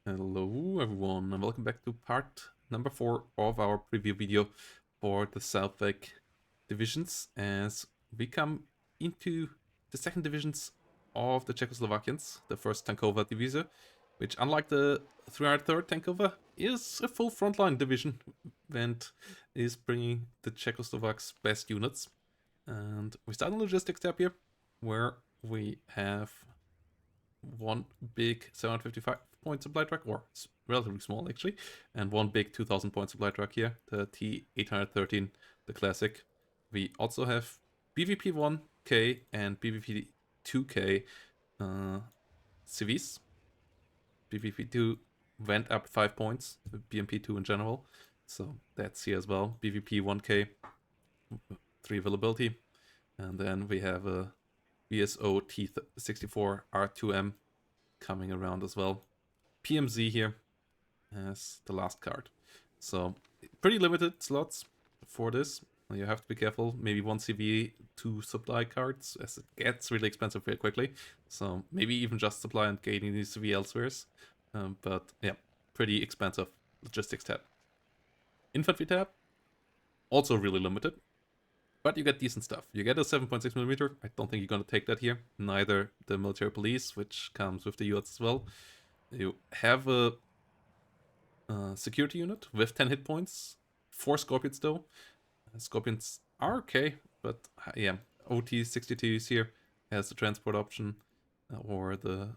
Hello everyone and welcome back to part number 4 of our preview video for the Southag divisions as we come into the second divisions of the Czechoslovakians, the first Tankova division, which unlike the 303rd Tankova is a full frontline division and is bringing the Czechoslovaks' best units. And we start on logistics tab here where we have one big 755 point supply truck, or relatively small actually, and one big 2000 point supply truck here, the T813, the classic. We also have BVP 1K and BVP 2K CVs. BVP 2 went up 5 points, BMP 2 in general, so that's here as well. BVP 1K, 3 availability, and then we have a BSO T64 R2M coming around as well. PMZ here as the last card. So pretty limited slots for this. You have to be careful. Maybe one CV, 2 supply cards, as it gets really expensive very quickly. So maybe even just supply and gaining the CV elsewhere. But yeah, pretty expensive logistics tab. Infantry tab, also really limited. But you get decent stuff. You get a 7.6mm. I don't think you're going to take that here. Neither the military police, which comes with the UATs as well. You have a security unit with 10 hit points. 4 Scorpions though. Scorpions are okay, but yeah, OT62 is here as the transport option, or the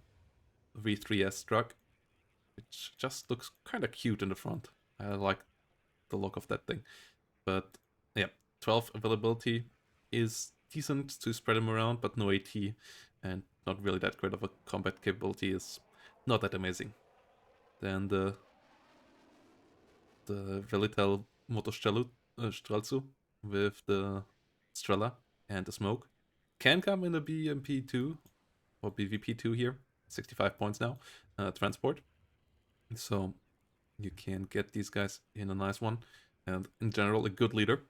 V3S truck, which just looks kind of cute in the front. I like the look of that thing. But yeah, 12 availability is decent to spread them around, but no AT, and not really that great of a combat capability is not that amazing. Then the Velitel Motostrelcu with the Strela and the Smoke can come in a BMP2 or BVP2 here, 65 points now, transport. So you can get these guys in a nice one, and in general a good leader.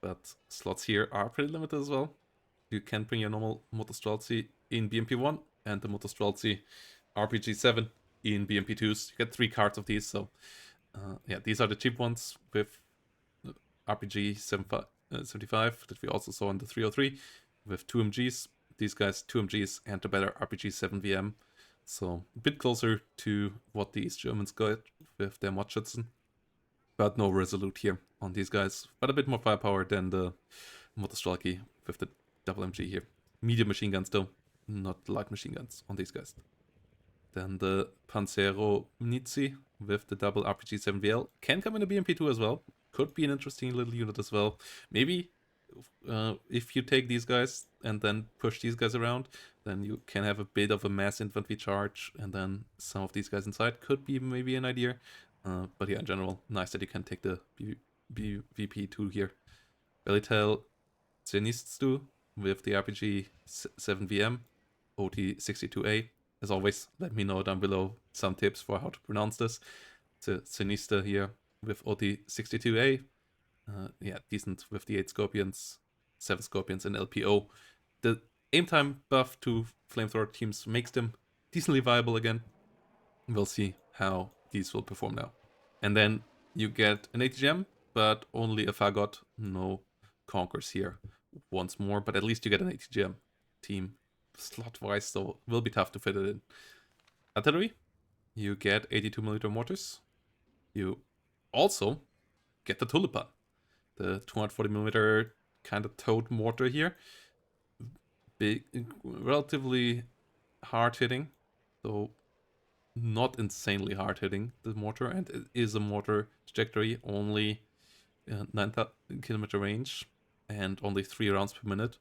But slots here are pretty limited as well. You can bring your normal Motostrelci in BMP1 and the Motostrelci RPG7 in BMP2s. You get 3 cards of these, so yeah, these are the cheap ones with RPG 75 that we also saw in the 303 with 2 MGs. These guys, 2 MGs and the better RPG 7 VM. So a bit closer to what the East Germans got with their Modschützen. But no Resolute here on these guys. But a bit more firepower than the Motostrelki with the double MG here. Medium machine guns though, not light machine guns on these guys. Then the Panzero Mnizi with the double RPG 7VL can come in a BMP2 as well. Could be an interesting little unit as well. Maybe if you take these guys and then push these guys around, then you can have a bit of a mass infantry charge, and then some of these guys inside could be maybe an idea. But yeah, in general, nice that you can take the VP2 here. Velitel Zeniststu with the RPG 7VM, OT62A. As always, let me know down below some tips for how to pronounce this. The Sinista here with OT62A. Yeah, decent with the 8 Scorpions, 7 Scorpions, and LPO. The aim time buff to flamethrower teams makes them decently viable again. We'll see how these will perform now. And then you get an ATGM, but only a Fagot, no Conkers here once more. But at least you get an ATGM team. Slot-wise, so will be tough to fit it in. Artillery, you get 82mm mortars. You also get the Tulipan, the 240mm kind of towed mortar here. Big, relatively hard hitting, though not insanely hard hitting, the mortar, and it is a mortar trajectory, only 9km range and only 3 rounds per minute.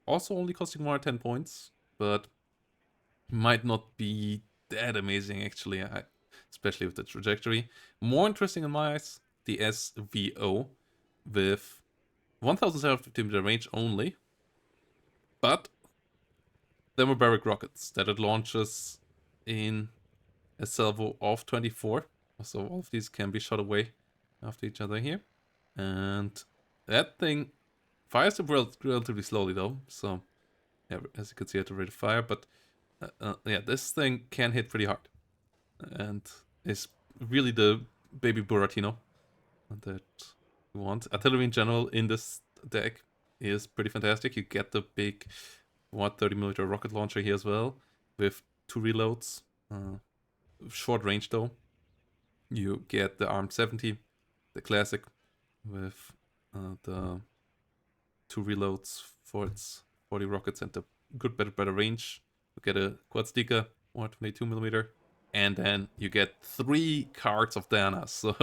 Also only costing 110 points, but might not be that amazing actually, especially with the trajectory. More interesting in my eyes, the SVO with 1750 range only, but thermobaric rockets that it launches in a salvo of 24. So all of these can be shot away after each other here. And that thing fires up relatively slowly though, so yeah, as you can see at the rate of fire, but yeah, this thing can hit pretty hard. and is really the baby Buratino that you want. Artillery in general in this deck is pretty fantastic. You get the big 130mm rocket launcher here as well, with 2 reloads. Short range though. You get the armed 70, the classic, with the 2 reloads for its 40 rockets and the good, better range. You get a quad sticker, 122mm, and then you get 3 cards of Diana. So,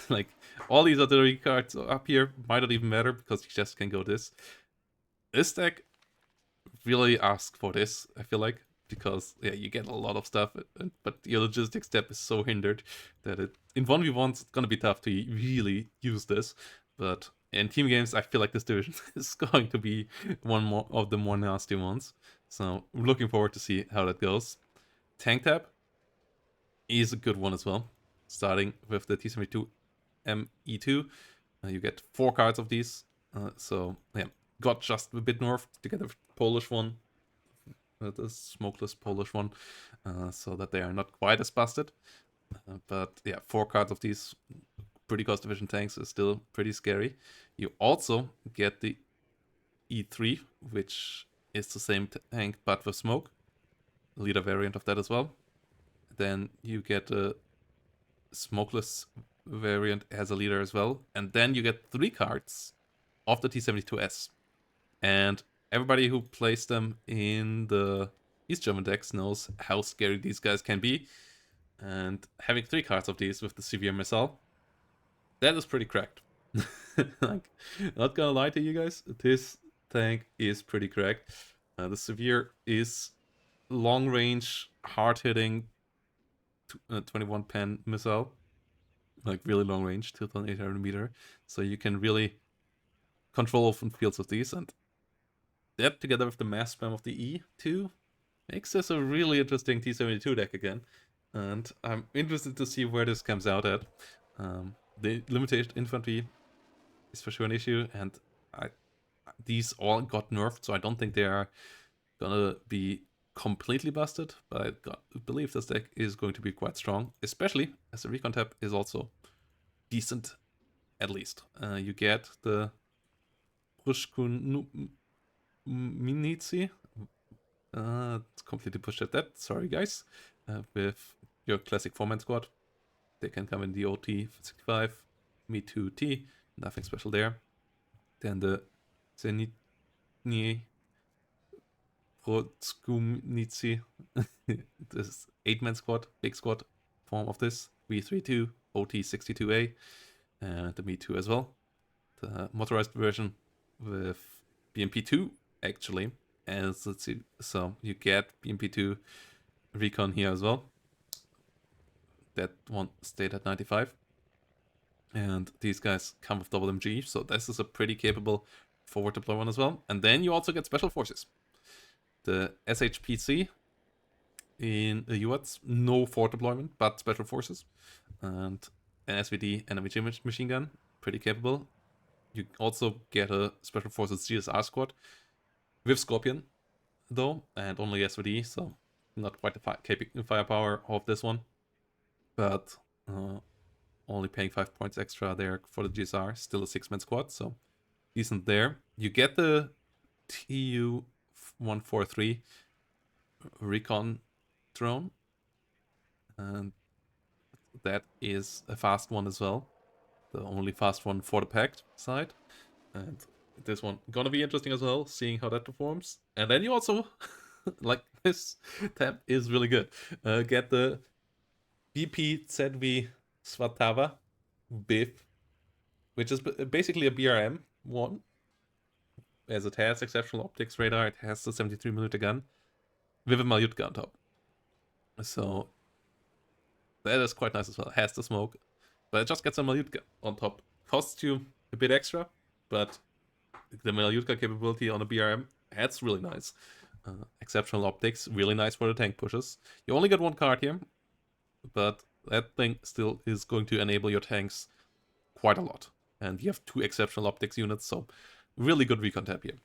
like, all these artillery cards up here might not even matter because you just can go this. This deck really asks for this, I feel like, because yeah, you get a lot of stuff, but your logistics step is so hindered that in 1v1s it's gonna be tough to really use this. But in team games, I feel like this division is going to be one more of the more nasty ones. So I'm looking forward to see how that goes. Tank tab is a good one as well. Starting with the T-72 ME2, you get 4 cards of these. So yeah, got just a bit nerfed together with the Polish one, the smokeless Polish one, so that they are not quite as busted. But yeah, 4 cards of these pretty cost efficient tanks is still pretty scary. You also get the E3, which is the same tank but with smoke, leader variant of that as well. Then you get a smokeless variant as a leader as well, and then you get 3 cards of the T-72S. And everybody who plays them in the East German decks knows how scary these guys can be. And having 3 cards of these with the severe missile, that is pretty cracked. Like, not gonna lie to you guys, this tank is pretty cracked. The severe is long range, hard hitting 21 pen missile, like really long range, 2,800 meter. So you can really control open fields with these, and that together with the mass spam of the E2 makes this a really interesting T-72 deck again. And I'm interested to see where this comes out at. The limited infantry is for sure an issue, and these all got nerfed, so I don't think they are gonna be completely busted, but I believe this deck is going to be quite strong, especially as the recon tab is also decent, at least. You get the Reconnaissance. It's completely pushed at that. Sorry, guys. With your classic 4-man squad, they can come in the OT 65, Me Too T, nothing special there. Then the Zenitny Protskumnici, this 8-man squad, big squad form of this, V32, OT 62A, and the Me Too as well. The motorized version with BMP2 actually. And let's see, so you get BMP2 Recon here as well. That one stayed at 95. And these guys come with double MG, so this is a pretty capable forward deploy one as well. And then you also get special forces. The SHPC in the UATs, no forward deployment, but special forces. And an SVD and a machine gun, pretty capable. You also get a special forces GSR squad with Scorpion, though, and only SVD, so not quite the firepower of this one. But only paying 5 points extra there for the GSR, still a 6-man squad, so decent there. You get the TU-143 recon drone, and that is a fast one as well. The only fast one for the packed side. And this one gonna be interesting as well, seeing how that performs. And then you also, like, this tab is really good. Get the BPZV Svatava BIF, which is basically a BRM one. As it has exceptional optics radar, it has the 73mm gun with a Malyutka on top. So that is quite nice as well. It has the smoke, but it just gets a Malyutka on top. Costs you a bit extra, but the Malyutka capability on a BRM, that's really nice. Exceptional optics, really nice for the tank pushes. You only get 1 card here, but that thing still is going to enable your tanks quite a lot. And you have 2 exceptional optics units, so really good recon tab here.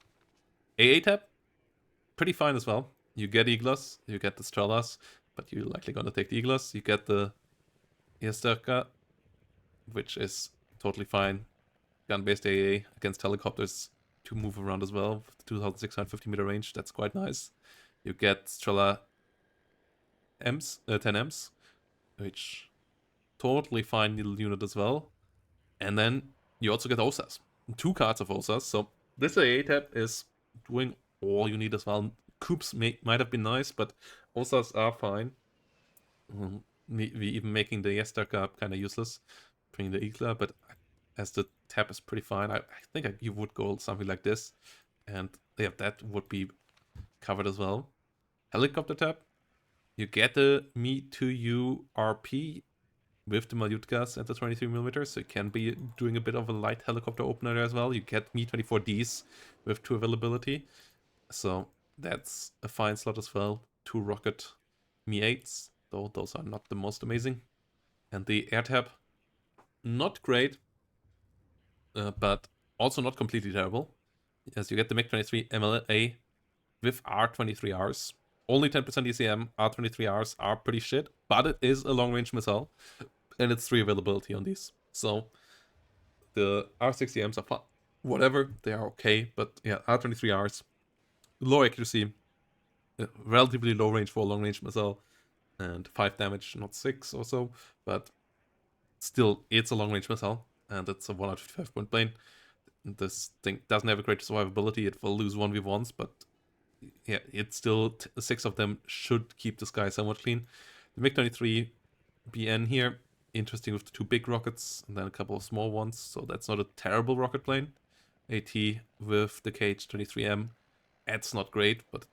AA tab, pretty fine as well. You get Eagles, you get the Strelas, but you're likely gonna take the Iglas. You get the Yesterka, which is totally fine. Gun-based AA against helicopters to move around as well. With 2,650 meter range, that's quite nice. You get Strela M's, 10 M's, which totally fine little unit as well. And then you also get OSAS. 2 cards of OSAS, so this AA tab is doing all you need as well. Coups might have been nice, but OSAS are fine. We even making the Yesterka kind of useless, bringing the Igla, but as the tab is pretty fine, I think you would go something like this, and yeah, that would be covered as well. Helicopter tab, you get the Me-to-You RP with the Malyutkas and the 23mm, so you can be doing a bit of a light helicopter opener as well. You get Me-24Ds with 2 availability, so that's a fine slot as well. 2 rocket Me-8s, though those are not the most amazing. And the air tab, not great, but also not completely terrible, as you get the MiG-23 MLA with R-23Rs. Only 10% ECM, R-23Rs are pretty shit, but it is a long-range missile, and it's 3 availability on these. So the R-60Ms are fun. Whatever, they are okay, but yeah, R-23Rs, low accuracy, relatively low range for a long-range missile, and 5 damage, not 6 or so, but still, it's a long-range missile, and it's a 155 point plane. This thing doesn't have a great survivability. It will lose 1v1s, but yeah, it's still 6 of them should keep the sky somewhat clean. The MiG-23 BN here, interesting with the 2 big rockets and then a couple of small ones, so that's not a terrible rocket plane. AT with the KH-23M, it's not great, but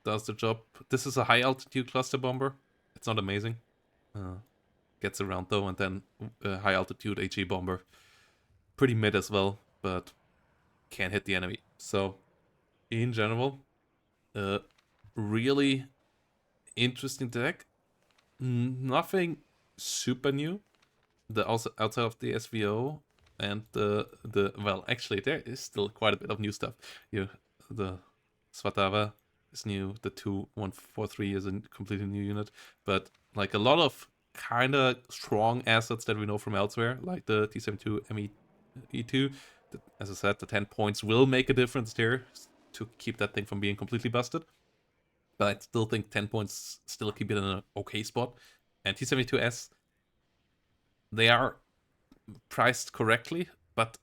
does the job. This is a high altitude cluster bomber. It's not amazing. Gets around though, and then a high altitude HE bomber. Pretty mid as well, but can hit the enemy. So, in general, really interesting deck. Nothing super new. Also outside of the SVO and the well, actually there is still quite a bit of new stuff. The Svatava is new. The 2143 is a completely new unit, but like a lot of kind of strong assets that we know from elsewhere, like the T-72 ME2. As I said, the 10 points will make a difference there to keep that thing from being completely busted. But I still think 10 points still keep it in an okay spot. And T-72S, they are priced correctly, but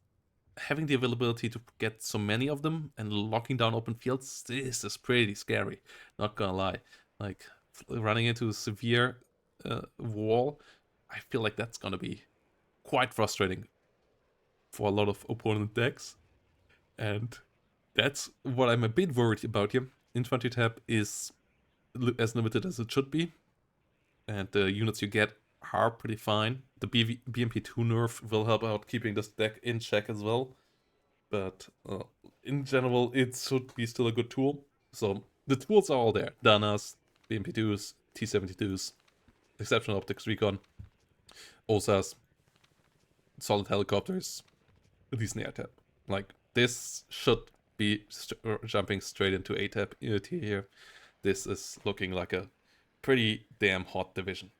having the availability to get so many of them and locking down open fields, this is pretty scary. Not gonna lie. Like, running into a severe wall, I feel like that's gonna be quite frustrating for a lot of opponent decks. And that's what I'm a bit worried about here. Infantry tab is as limited as it should be, and the units you get are pretty fine. The BMP2 nerf will help out keeping this deck in check as well, but in general it should be still a good tool. So the tools are all there: Danas, BMP2s, T-72s, exceptional optics, recon, OSAS, solid helicopters, decent air tab. Like, this should be jumping straight into A tab here. This is looking like a pretty damn hot division.